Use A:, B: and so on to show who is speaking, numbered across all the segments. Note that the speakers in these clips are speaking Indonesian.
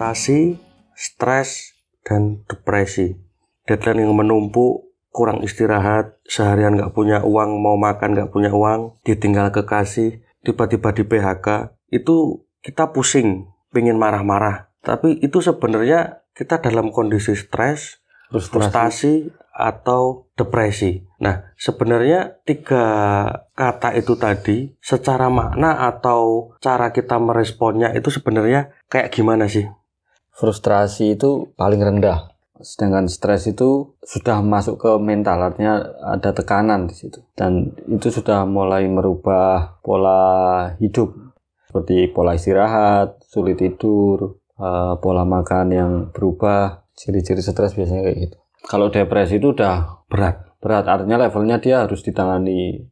A: frustasi, stres, dan depresi. Deadline yang menumpuk, kurang istirahat, seharian nggak punya uang, mau makan nggak punya uang, ditinggal kekasih, tiba-tiba di PHK, itu kita pusing, pengen marah-marah. Tapi itu sebenarnya kita dalam kondisi stres, frustasi, atau depresi. Nah, sebenarnya 3 kata itu tadi, secara makna atau cara kita meresponnya itu sebenarnya kayak gimana sih?
B: Frustrasi itu paling rendah, sedangkan stres itu sudah masuk ke mental, artinya ada tekanan di situ. Dan itu sudah mulai merubah pola hidup, seperti pola istirahat, sulit tidur, pola makan yang berubah. Ciri-ciri stres biasanya kayak gitu. Kalau depresi itu udah berat, artinya levelnya dia harus ditangani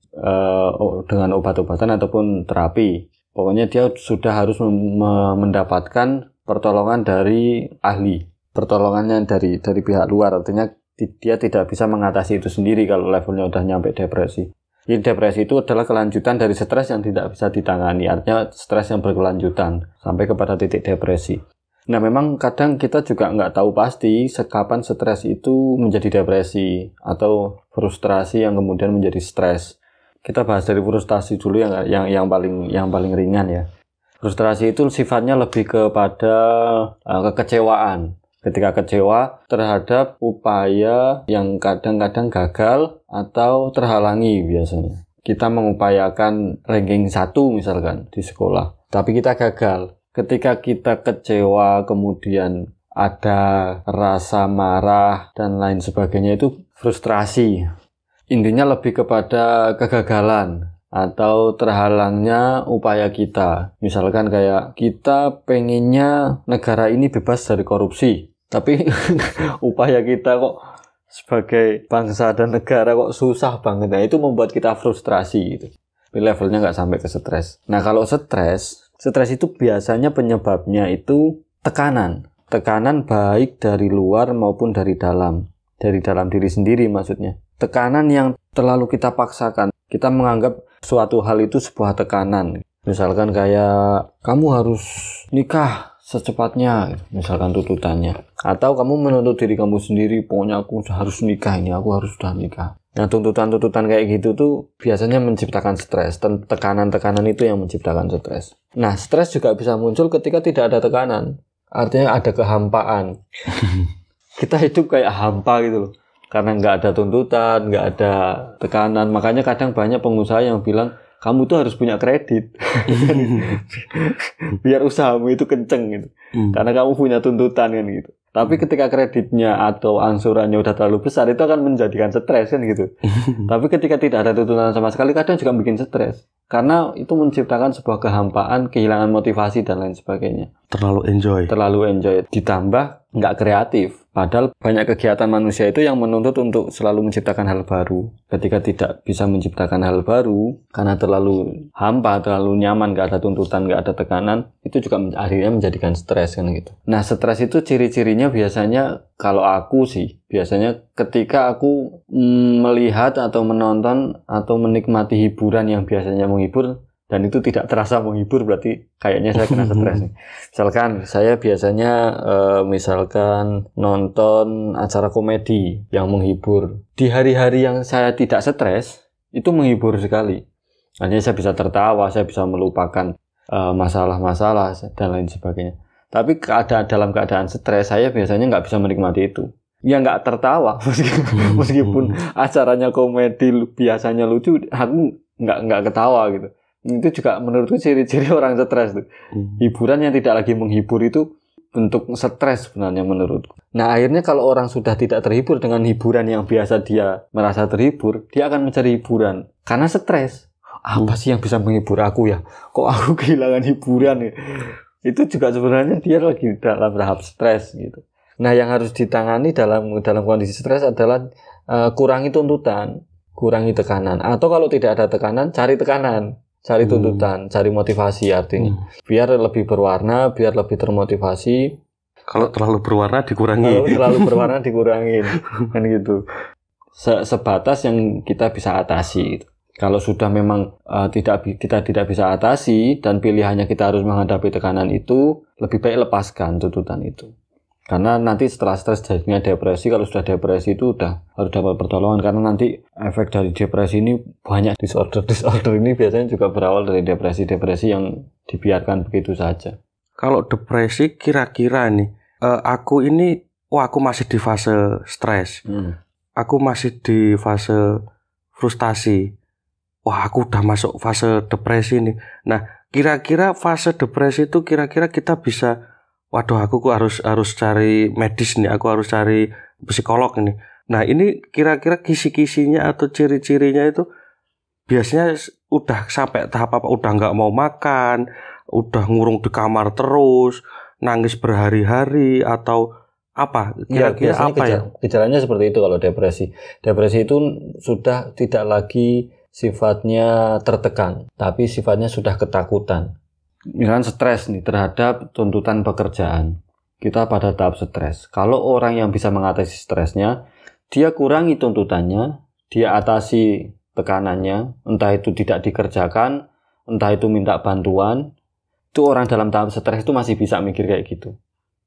B: dengan obat-obatan ataupun terapi. Pokoknya dia sudah harus mendapatkan pertolongan dari ahli, pertolongannya dari pihak luar. Artinya dia tidak bisa mengatasi itu sendiri kalau levelnya udah nyampe depresi. Jadi depresi itu adalah kelanjutan dari stres yang tidak bisa ditangani, artinya stres yang berkelanjutan sampai kepada titik depresi. Nah, memang kadang kita juga nggak tahu pasti kapan stres itu menjadi depresi atau frustrasi yang kemudian menjadi stres. Kita bahas dari frustasi dulu yang paling ringan ya. Frustrasi itu sifatnya lebih kepada kekecewaan. Ketika kecewa terhadap upaya yang kadang-kadang gagal atau terhalangi biasanya. Kita mengupayakan ranking 1 misalkan di sekolah, tapi kita gagal. Ketika kita kecewa, kemudian ada rasa marah dan lain sebagainya, itu frustrasi. Intinya lebih kepada kegagalan atau terhalangnya upaya kita. Misalkan kayak kita pengennya negara ini bebas dari korupsi, tapi upaya kita kok sebagai bangsa dan negara kok susah banget. Nah, itu membuat kita frustrasi gitu. Levelnya nggak sampai ke stres. Nah, kalau stres itu biasanya penyebabnya itu tekanan baik dari luar maupun dari dalam diri sendiri maksudnya. Tekanan yang terlalu kita paksakan. Kita menganggap suatu hal itu sebuah tekanan. Misalkan kayak kamu harus nikah secepatnya, misalkan tuntutannya. Atau kamu menuntut diri kamu sendiri, pokoknya aku harus nikah ini, aku harus sudah nikah. Nah, tuntutan-tuntutan kayak gitu tuh biasanya menciptakan stres. Tekanan-tekanan itu yang menciptakan stres. Nah, stres juga bisa muncul ketika tidak ada tekanan. Artinya ada kehampaan. Kita hidup kayak hampa gitu loh. Karena nggak ada tuntutan, nggak ada tekanan. Makanya kadang banyak pengusaha yang bilang, kamu tuh harus punya kredit. Biar usahamu itu kenceng gitu. Karena kamu punya tuntutan kan gitu. Tapi ketika kreditnya atau angsurannya udah terlalu besar, itu akan menjadikan stres kan gitu. Tapi ketika tidak ada tuntutan sama sekali, kadang juga bikin stres. Karena itu menciptakan sebuah kehampaan, kehilangan motivasi dan lain sebagainya.
A: Terlalu enjoy. Ditambah nggak kreatif. Padahal banyak kegiatan manusia itu yang menuntut untuk selalu menciptakan hal baru. Ketika tidak bisa menciptakan hal baru, karena terlalu hampa, terlalu nyaman, nggak ada tuntutan, nggak ada tekanan, itu juga akhirnya menjadikan stres kan gitu. Nah, stres itu ciri-cirinya biasanya, kalau aku sih, biasanya ketika aku melihat atau menonton atau menikmati hiburan yang biasanya menghibur, dan itu tidak terasa menghibur, berarti kayaknya saya kena stres nih. Misalkan saya biasanya misalkan nonton acara komedi yang menghibur. Di hari-hari yang saya tidak stres, itu menghibur sekali. Artinya saya bisa tertawa, saya bisa melupakan masalah-masalah dan lain sebagainya. Tapi dalam keadaan stres, saya biasanya nggak bisa menikmati itu. Ya nggak tertawa, meskipun acaranya komedi biasanya lucu, aku nggak ketawa gitu. Itu juga menurutku ciri-ciri orang stres tuh. Hiburan yang tidak lagi menghibur itu bentuk stres sebenarnya menurutku. Nah, akhirnya kalau orang sudah tidak terhibur dengan hiburan yang biasa dia merasa terhibur, dia akan mencari hiburan karena stres. Apa sih yang bisa menghibur aku ya? Kok aku kehilangan hiburan ya? Itu juga sebenarnya dia lagi dalam tahap stres gitu. Nah, yang harus ditangani dalam kondisi stres adalah kurangi tuntutan, kurangi tekanan. Atau kalau tidak ada tekanan, cari tekanan. Cari tuntutan, cari motivasi artinya. Biar lebih berwarna, biar lebih termotivasi. Kalau terlalu berwarna dikurangi.
B: Kan gitu. Sebatas yang kita bisa atasi gitu.
A: Kalau sudah memang kita tidak bisa atasi dan pilihannya kita harus menghadapi tekanan itu, lebih baik lepaskan tuntutan itu. Karena nanti setelah stres jadinya depresi, kalau sudah depresi itu udah harus dapat pertolongan, karena nanti efek dari depresi ini banyak, disorder ini biasanya juga berawal dari depresi yang dibiarkan begitu saja.
C: Kalau depresi kira-kira nih, aku masih di fase stres, aku masih di fase frustasi, aku udah masuk fase depresi nih. Nah, kira-kira fase depresi itu kira-kira kita bisa, aku harus cari medis nih, aku harus cari psikolog nih. Nah, ini kira-kira kisi-kisinya atau ciri-cirinya itu biasanya udah sampai tahap apa? Udah nggak mau makan, udah ngurung di kamar terus, nangis berhari-hari, atau apa? Kira-kira apa ya?
A: Gejalanya seperti itu kalau depresi. Depresi itu sudah tidak lagi sifatnya tertekan, tapi sifatnya sudah ketakutan. Misalkan stres nih terhadap tuntutan pekerjaan. Kita pada tahap stres. Kalau orang yang bisa mengatasi stresnya, dia kurangi tuntutannya, dia atasi tekanannya, entah itu tidak dikerjakan, entah itu minta bantuan, itu orang dalam tahap stres itu masih bisa mikir kayak gitu.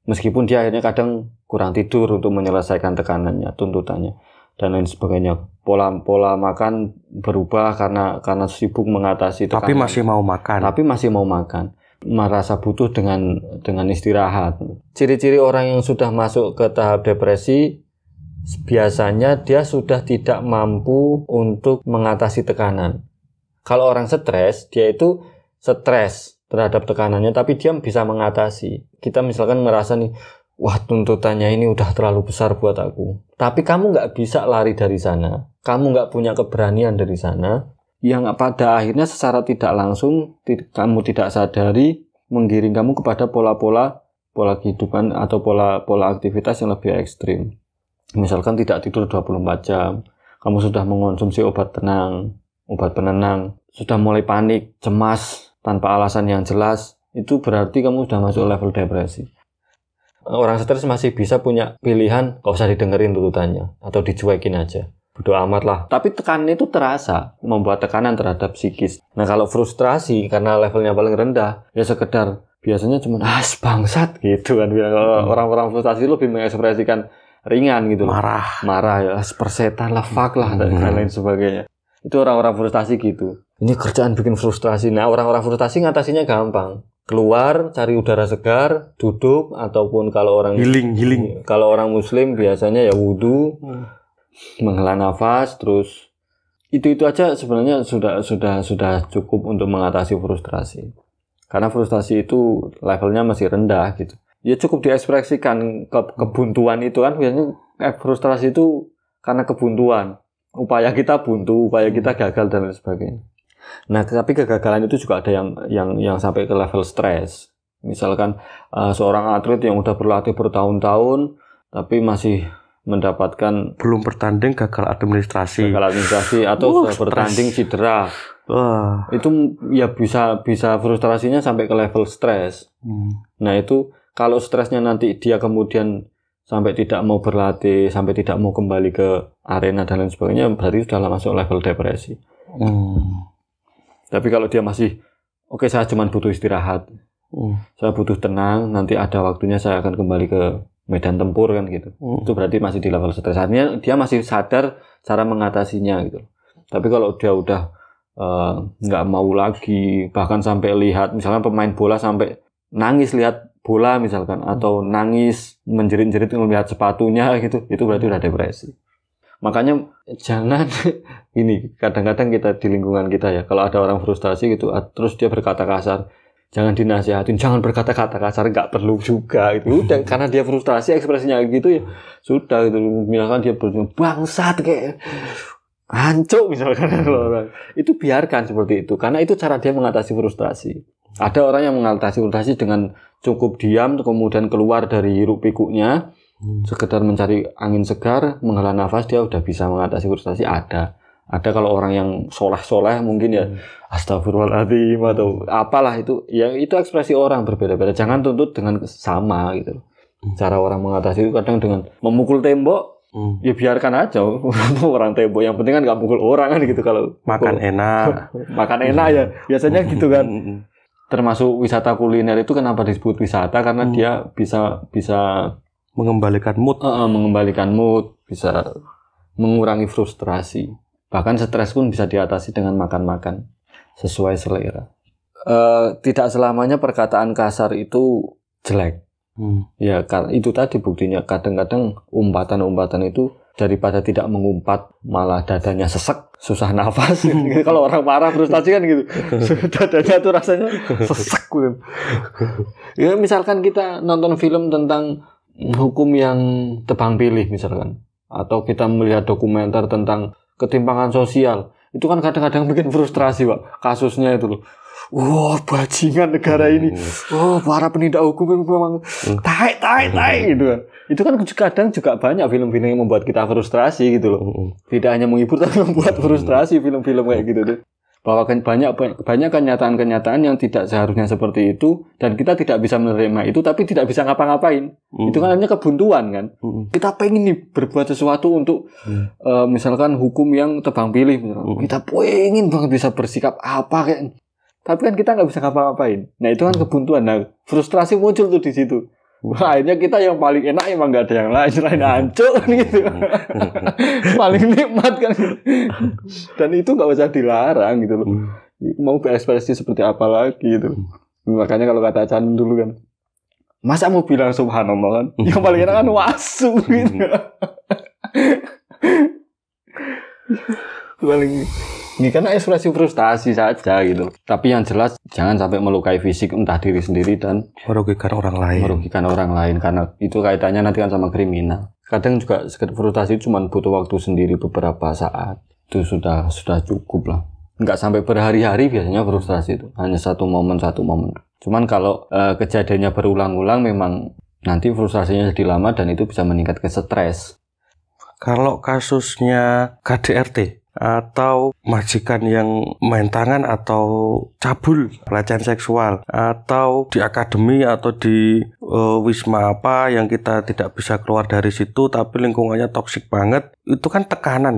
A: Meskipun dia akhirnya kadang kurang tidur untuk menyelesaikan tekanannya, tuntutannya, dan lain sebagainya. Pola makan berubah karena sibuk mengatasi tekanan.
C: Tapi masih mau makan.
A: Merasa butuh dengan istirahat. Ciri-ciri orang yang sudah masuk ke tahap depresi, biasanya dia sudah tidak mampu untuk mengatasi tekanan. Kalau orang stres, dia itu stres terhadap tekanannya, tapi dia bisa mengatasi. Kita misalkan merasa nih, tuntutannya ini udah terlalu besar buat aku. Tapi kamu nggak bisa lari dari sana. Kamu nggak punya keberanian dari sana. Yang pada akhirnya secara tidak langsung, kamu tidak sadari, menggiring kamu kepada pola kehidupan atau pola aktivitas yang lebih ekstrim. Misalkan tidak tidur 24 jam. Kamu sudah mengonsumsi obat penenang. Sudah mulai panik, cemas, tanpa alasan yang jelas. Itu berarti kamu sudah masuk level depresi. Orang stres masih bisa punya pilihan, gak usah didengerin tuntutannya, atau dicuekin aja. Bodo amat lah. Tapi tekanan itu terasa, membuat tekanan terhadap psikis. Nah, kalau frustrasi karena levelnya paling rendah, ya sekedar biasanya cuma bangsat gitu kan. Orang-orang frustasi lebih mengekspresikan ringan gitu. Marah ya, persetan lah, fuck lah, dan lain sebagainya. Itu orang-orang frustasi gitu. Ini kerjaan bikin frustrasi. Nah, orang-orang frustasi ngatasinya gampang. Keluar, cari udara segar, duduk, ataupun kalau orang
C: healing.
A: Kalau orang muslim biasanya ya wudu, menghela nafas, terus itu aja sebenarnya sudah cukup untuk mengatasi frustrasi. Karena frustrasi itu levelnya masih rendah gitu. Ya cukup diekspresikan kebuntuan itu kan, biasanya frustrasi itu karena kebuntuan. Upaya kita buntu, upaya kita gagal dan lain sebagainya. Nah, tapi kegagalan itu juga ada yang sampai ke level stres. Misalkan seorang atlet yang udah berlatih bertahun-tahun tapi masih mendapatkan
C: belum bertanding gagal administrasi
A: atau sudah bertanding cedera. Itu ya bisa frustrasinya sampai ke level stres. Nah, itu kalau stresnya nanti dia kemudian sampai tidak mau berlatih, sampai tidak mau kembali ke arena dan lain sebagainya, berarti sudah masuk level depresi. Tapi kalau dia masih saya cuma butuh istirahat, saya butuh tenang, nanti ada waktunya saya akan kembali ke medan tempur kan gitu. Itu berarti masih di level stres. Artinya dia masih sadar cara mengatasinya gitu. Tapi kalau dia udah nggak mau lagi, bahkan sampai lihat misalkan pemain bola sampai nangis lihat bola misalkan, atau nangis menjerit-jerit melihat sepatunya gitu, itu berarti udah depresi. Makanya jangan ini, kadang-kadang kita di lingkungan kita ya, kalau ada orang frustasi gitu terus dia berkata kasar, jangan dinasihatin, jangan berkata-kata kasar, nggak perlu juga itu. Udah karena dia frustasi ekspresinya gitu ya sudah gitu. Misalkan dia bangsat kayak hancur misalkan orang, itu biarkan seperti itu, karena itu cara dia mengatasi frustasi. Ada orang yang mengatasi frustasi dengan cukup diam, kemudian keluar dari hiruk pikuknya, sekedar mencari angin segar, menghela nafas, dia udah bisa mengatasi frustasi. Ada kalau orang yang soleh mungkin ya astagfirullahaladzim atau apalah itu, ya itu ekspresi orang berbeda-beda. Jangan tuntut dengan sama gitu. Cara orang mengatasi itu kadang dengan memukul tembok, Ya biarkan aja orang tembok, yang penting kan nggak pukul orang kan gitu. Kalau
C: makan enak
A: ya biasanya gitu kan. Termasuk wisata kuliner itu kenapa disebut wisata, karena dia bisa
C: mengembalikan mood,
A: bisa mengurangi frustrasi, bahkan stres pun bisa diatasi dengan makan sesuai selera. Tidak selamanya perkataan kasar itu jelek. Ya, itu tadi buktinya. Kadang-kadang umpatan-umpatan itu daripada tidak mengumpat malah dadanya sesek, susah nafas. Kalau orang marah frustasi kan gitu, dadanya tuh rasanya sesek gitu. Ya, misalkan kita nonton film tentang hukum yang tebang pilih misalkan, atau kita melihat dokumenter tentang ketimpangan sosial, itu kan kadang-kadang bikin frustrasi, Pak. Kasusnya itu loh. Bajingan negara ini. Para penindak hukum itu memang tai gitu kan. Itu kan kadang juga banyak film-film yang membuat kita frustrasi gitu loh. Tidak hanya menghibur tapi membuat frustrasi film-film kayak gitu tuh. Bahwa banyak kenyataan-kenyataan yang tidak seharusnya seperti itu, dan kita tidak bisa menerima itu tapi tidak bisa ngapa-ngapain. Itu kan hanya kebuntuan kan. Kita pengen nih berbuat sesuatu untuk misalkan hukum yang tebang pilih misalkan. Kita pengen banget bisa bersikap apa kayak, tapi kan kita nggak bisa ngapa-ngapain. Nah itu kan kebuntuan. Nah frustrasi muncul tuh di situ. Akhirnya kita yang paling enak emang nggak ada yang lain selain hancur kan gitu. Paling nikmat kan. Dan itu nggak usah dilarang gitu loh. Mau berekspresi seperti apa lagi gitu. Makanya kalau kata Chan dulu kan, masa mau bilang subhanallah kan, yang paling enak kan wasu gitu. Paling ini karena ekspresi frustasi saja gitu. Tapi yang jelas jangan sampai melukai fisik entah diri sendiri dan
C: merugikan orang lain
A: karena itu kaitannya nanti kan sama kriminal. Kadang juga frustasi cuma butuh waktu sendiri beberapa saat. Itu sudah cukup lah. Enggak sampai berhari-hari biasanya frustasi itu. Hanya satu momen. Cuman kalau kejadiannya berulang-ulang memang nanti frustasinya jadi lama dan itu bisa meningkat ke stres.
C: Kalau kasusnya KDRT atau majikan yang main tangan atau cabul, pelecehan seksual, atau di akademi atau di wisma apa yang kita tidak bisa keluar dari situ tapi lingkungannya toksik banget, itu kan tekanan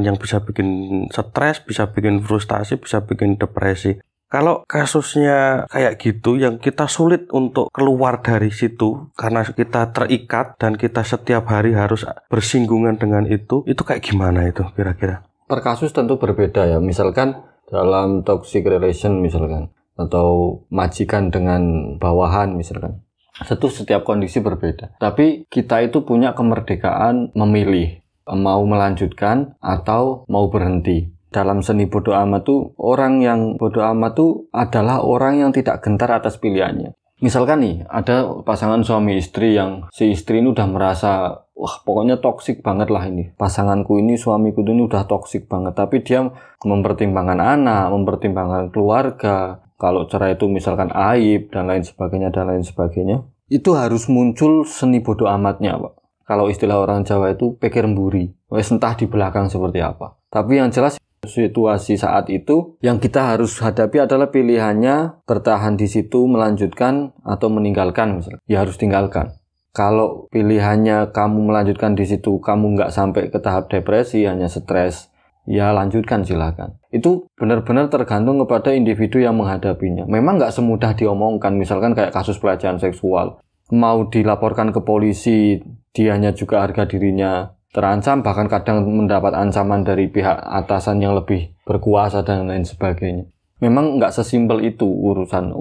C: yang bisa bikin stres, bisa bikin frustasi, bisa bikin depresi. Kalau kasusnya kayak gitu yang kita sulit untuk keluar dari situ karena kita terikat dan kita setiap hari harus bersinggungan dengan itu kayak gimana itu kira-kira?
A: Per kasus tentu berbeda ya. Misalkan dalam toxic relation misalkan, atau majikan dengan bawahan misalkan. Setiap kondisi berbeda. Tapi kita itu punya kemerdekaan memilih mau melanjutkan atau mau berhenti. Dalam seni bodo amat tuh, orang yang bodo amat tuh adalah orang yang tidak gentar atas pilihannya. Misalkan nih, ada pasangan suami istri yang si istri ini udah merasa, wah pokoknya toksik banget lah ini. Pasanganku ini, suamiku ini udah toksik banget. Tapi dia mempertimbangkan anak, mempertimbangkan keluarga. Kalau cerai itu misalkan aib dan lain sebagainya. Itu harus muncul seni bodo amatnya, Pak. Kalau istilah orang Jawa itu pikir mburi. Wes entah di belakang seperti apa. Tapi yang jelas situasi saat itu yang kita harus hadapi adalah pilihannya bertahan di situ, melanjutkan atau meninggalkan misalnya. Ya harus tinggalkan. Kalau pilihannya kamu melanjutkan di situ, kamu nggak sampai ke tahap depresi, hanya stres, ya lanjutkan silakan. Itu benar-benar tergantung kepada individu yang menghadapinya. Memang nggak semudah diomongkan, misalkan kayak kasus pelecehan seksual. Mau dilaporkan ke polisi, dianya juga harga dirinya terancam, bahkan kadang mendapat ancaman dari pihak atasan yang lebih berkuasa dan lain sebagainya. Memang nggak sesimpel itu urusan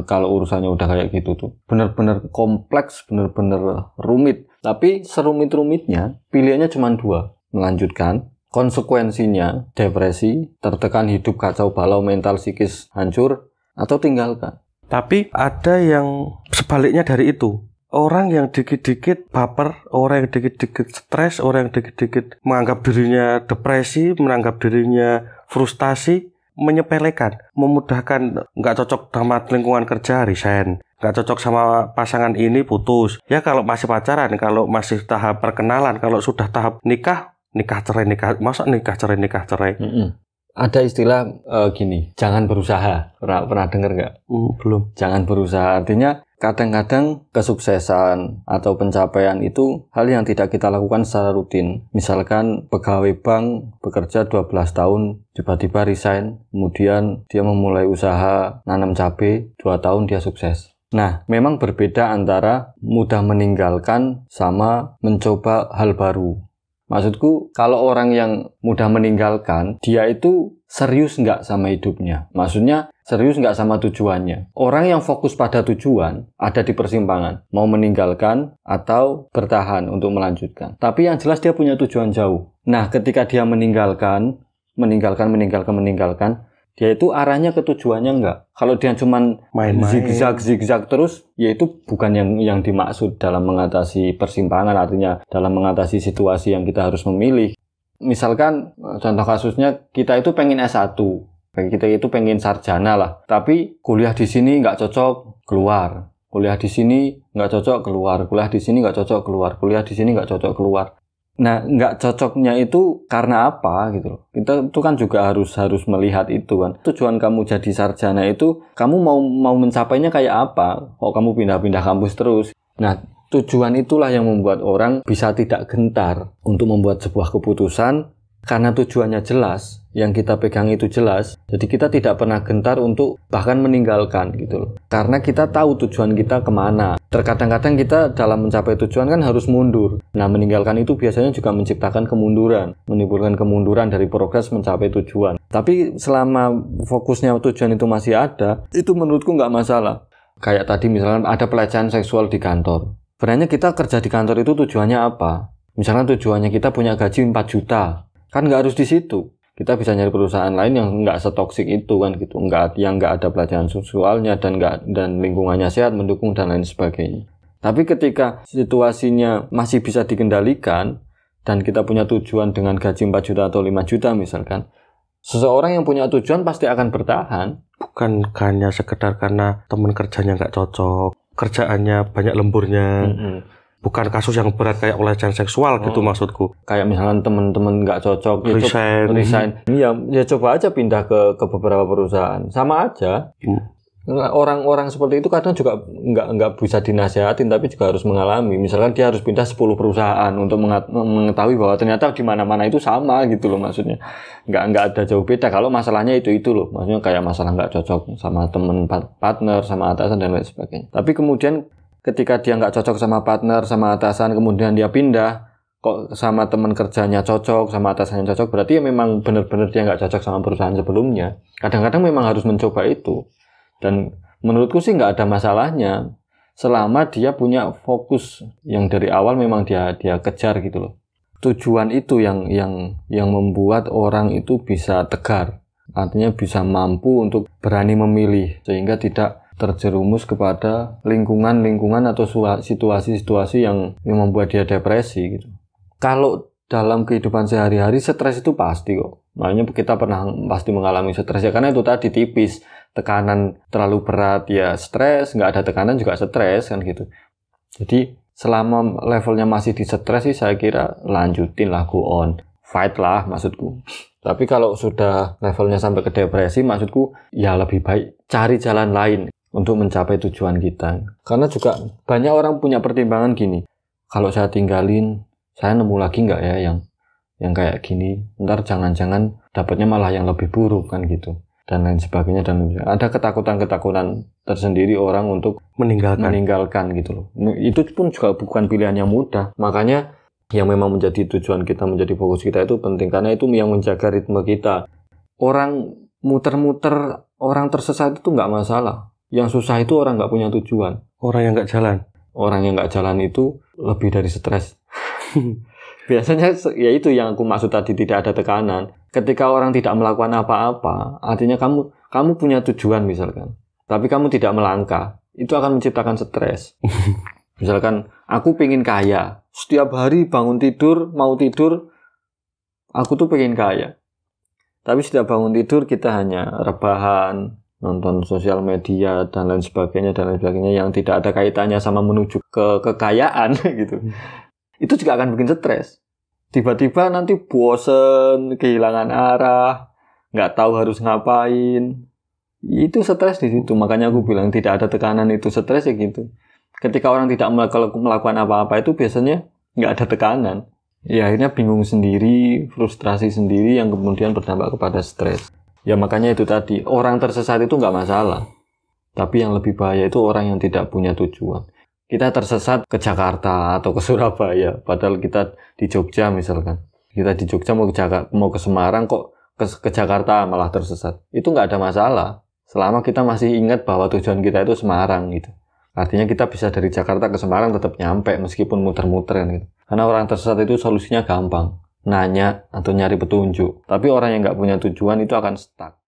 A: kalau urusannya udah kayak gitu tuh. Benar-benar kompleks, benar-benar rumit. Tapi serumit-rumitnya pilihannya cuma dua. Melanjutkan, konsekuensinya depresi, tertekan hidup, kacau balau, mental psikis hancur, atau tinggalkan.
C: Tapi ada yang sebaliknya dari itu. Orang yang dikit-dikit baper, orang yang dikit-dikit stres, orang yang dikit-dikit menganggap dirinya depresi, menganggap dirinya frustasi, menyepelekan, memudahkan, nggak cocok sama lingkungan kerja, resign, nggak cocok sama pasangan ini, putus. Ya kalau masih pacaran, kalau masih tahap perkenalan, kalau sudah tahap nikah cerai, masa nikah cerai.
A: Ada istilah gini, jangan berusaha. Pernah dengar nggak?
C: Belum.
A: Jangan berusaha, artinya
B: kadang-kadang kesuksesan atau pencapaian itu hal yang tidak kita lakukan secara rutin. Misalkan pegawai bank bekerja 12 tahun, tiba-tiba resign, kemudian dia memulai usaha nanam cabai, 2 tahun dia sukses. Nah, memang berbeda antara mudah meninggalkan sama mencoba hal baru. Maksudku, kalau orang yang mudah meninggalkan, dia itu serius nggak sama hidupnya. Maksudnya, serius nggak sama tujuannya. Orang yang fokus pada tujuan, ada di persimpangan. Mau meninggalkan atau bertahan untuk melanjutkan. Tapi yang jelas dia punya tujuan jauh. Nah, ketika dia meninggalkan, dia itu arahnya ke tujuannya enggak. Kalau dia cuman zigzag terus, ya itu bukan yang dimaksud dalam mengatasi persimpangan, artinya dalam mengatasi situasi yang kita harus memilih. Misalkan contoh kasusnya kita itu pengen S1, kita itu pengen sarjana lah, tapi kuliah di sini enggak cocok, keluar. Kuliah di sini enggak cocok, keluar. Kuliah di sini enggak cocok, keluar. Kuliah di sini enggak cocok, keluar. Nah, nggak cocoknya itu karena apa gitu loh. Kita itu kan juga harus melihat itu kan. Tujuan kamu jadi sarjana itu, kamu mau mencapainya kayak apa? Kok kamu pindah-pindah kampus terus? Nah, tujuan itulah yang membuat orang bisa tidak gentar untuk membuat sebuah keputusan karena tujuannya jelas, yang kita pegang itu jelas. Jadi kita tidak pernah gentar untuk bahkan meninggalkan gitu loh. Karena kita tahu tujuan kita kemana. Terkadang-kadang kita dalam mencapai tujuan kan harus mundur. Nah, meninggalkan itu biasanya juga menciptakan kemunduran. Menimbulkan kemunduran dari progres mencapai tujuan. Tapi selama fokusnya tujuan itu masih ada, itu menurutku nggak masalah. Kayak tadi misalnya ada pelecehan seksual di kantor. Sebenarnya kita kerja di kantor itu tujuannya apa? Misalnya tujuannya kita punya gaji 4 juta. Kan nggak harus di situ. Kita bisa nyari perusahaan lain yang nggak setoksik itu kan gitu, yang nggak ada pelecehan seksualnya dan lingkungannya sehat, mendukung dan lain sebagainya. Tapi ketika situasinya masih bisa dikendalikan dan kita punya tujuan dengan gaji 4 juta atau 5 juta misalkan, seseorang yang punya tujuan pasti akan bertahan.
C: Bukan hanya sekedar karena teman kerjanya nggak cocok, kerjaannya banyak lemburnya. Bukan kasus yang berat kayak pelecehan seksual gitu maksudku.
B: Kayak misalnya teman-teman nggak cocok,
C: resign.
B: Ya coba aja pindah ke beberapa perusahaan, sama aja. Orang-orang seperti itu kadang juga nggak bisa dinasihatin, tapi juga harus mengalami. Misalkan dia harus pindah 10 perusahaan untuk mengetahui bahwa ternyata di mana-mana itu sama gitu loh, maksudnya. Nggak ada jauh beda. Kalau masalahnya itu loh, maksudnya kayak masalah nggak cocok sama teman partner, sama atasan dan lain sebagainya. Tapi kemudian ketika dia nggak cocok sama partner, sama atasan, kemudian dia pindah, kok sama teman kerjanya cocok, sama atasannya cocok, berarti ya memang benar-benar dia nggak cocok sama perusahaan sebelumnya. Kadang-kadang memang harus mencoba itu. Dan menurutku sih nggak ada masalahnya, selama dia punya fokus yang dari awal memang dia kejar gitu loh. Tujuan itu yang membuat orang itu bisa tegar, artinya bisa mampu untuk berani memilih, sehingga tidak terjerumus kepada lingkungan atau situasi-situasi yang membuat dia depresi gitu. Kalau dalam kehidupan sehari-hari stres itu pasti kok. Makanya kita pasti mengalami stres ya, karena itu tadi tipis, tekanan terlalu berat ya stres, nggak ada tekanan juga stres kan gitu. Jadi selama levelnya masih di stres sih saya kira lanjutin lah, go on, fight lah maksudku. Tapi kalau sudah levelnya sampai ke depresi, maksudku ya lebih baik cari jalan lain untuk mencapai tujuan kita. Karena juga banyak orang punya pertimbangan gini, kalau saya tinggalin, saya nemu lagi nggak ya yang kayak gini, ntar jangan-jangan dapatnya malah yang lebih buruk kan gitu, dan lain sebagainya. Dan ada ketakutan tersendiri orang untuk meninggalkan gitu loh. Itu pun juga bukan pilihan yang mudah. Makanya yang memang menjadi tujuan kita, menjadi fokus kita itu penting, karena itu yang menjaga ritme kita. Orang muter-muter, orang tersesat itu nggak masalah. Yang susah itu orang nggak punya tujuan.
C: Orang yang nggak jalan.
B: Orang yang nggak jalan itu lebih dari stres. Biasanya ya itu yang aku maksud tadi, tidak ada tekanan. Ketika orang tidak melakukan apa-apa, artinya kamu punya tujuan misalkan, tapi kamu tidak melangkah, itu akan menciptakan stres. Misalkan aku pengen kaya, setiap hari bangun tidur, mau tidur, aku tuh pengen kaya. Tapi setiap bangun tidur kita hanya rebahan, nonton sosial media dan lain sebagainya yang tidak ada kaitannya sama menuju ke kekayaan gitu. Itu juga akan bikin stres. Tiba-tiba nanti bosen, kehilangan arah, nggak tahu harus ngapain.
A: Itu stres di situ. Makanya aku bilang tidak ada tekanan itu stres ya gitu. Ketika orang tidak melakukan apa-apa itu biasanya nggak ada tekanan. Ya akhirnya bingung sendiri, frustrasi sendiri yang kemudian berdampak kepada stres. Ya makanya itu tadi, orang tersesat itu nggak masalah. Tapi yang lebih bahaya itu orang yang tidak punya tujuan. Kita tersesat ke Jakarta atau ke Surabaya, padahal kita di Jogja misalkan. Kita di Jogja mau ke Semarang kok ke Jakarta malah tersesat. Itu nggak ada masalah. Selama kita masih ingat bahwa tujuan kita itu Semarang gitu. Artinya kita bisa dari Jakarta ke Semarang tetap nyampe meskipun muter-muter kan gitu. Karena orang tersesat itu solusinya gampang. Nanya atau nyari petunjuk. Tapi orang yang nggak punya tujuan itu akan stuck.